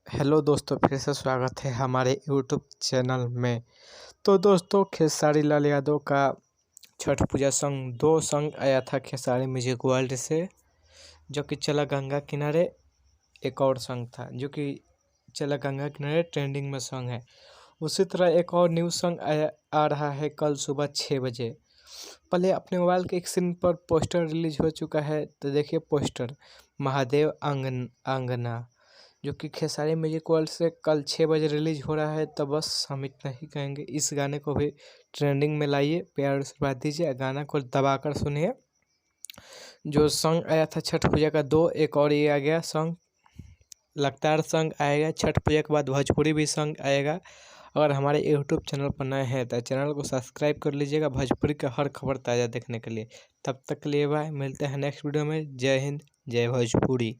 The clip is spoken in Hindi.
हेलो दोस्तों, फिर से स्वागत है हमारे यूट्यूब चैनल में। तो दोस्तों, खेसारी लाल यादव का छठ पूजा सॉन्ग 2 सॉन्ग आया था खेसारी म्यूजिक वर्ल्ड से, जो कि चला गंगा किनारे एक और सॉन्ग था जो कि चला गंगा किनारे ट्रेंडिंग में सॉन्ग है। उसी तरह एक और न्यू सॉन्ग आ रहा है कल सुबह 6 बजे। पहले अपने मोबाइल के एक स्क्रीन पर पोस्टर रिलीज हो चुका है, तो देखिए पोस्टर महादेव आंगना, जो कि खेसारी म्यूजिक वर्ल्ड से कल 6 बजे रिलीज हो रहा है। तो बस हम इतना ही कहेंगे, इस गाने को भी ट्रेंडिंग में लाइए, प्यार आशीर्वाद दीजिए, गाना को दबाकर सुनिए। जो सॉन्ग आया था छठ पूजा का 2, एक और ये आ गया सॉन्ग, लगातार सॉन्ग आएगा। छठ पूजा के बाद भोजपुरी भी सॉन्ग आएगा। अगर हमारे यूट्यूब चैनल पर नए हैं तो चैनल को सब्सक्राइब कर लीजिएगा भोजपुरी का हर खबर ताज़ा देखने के लिए। तब तक के लिए बाय, मिलते हैं नेक्स्ट वीडियो में। जय हिंद, जय भोजपुरी।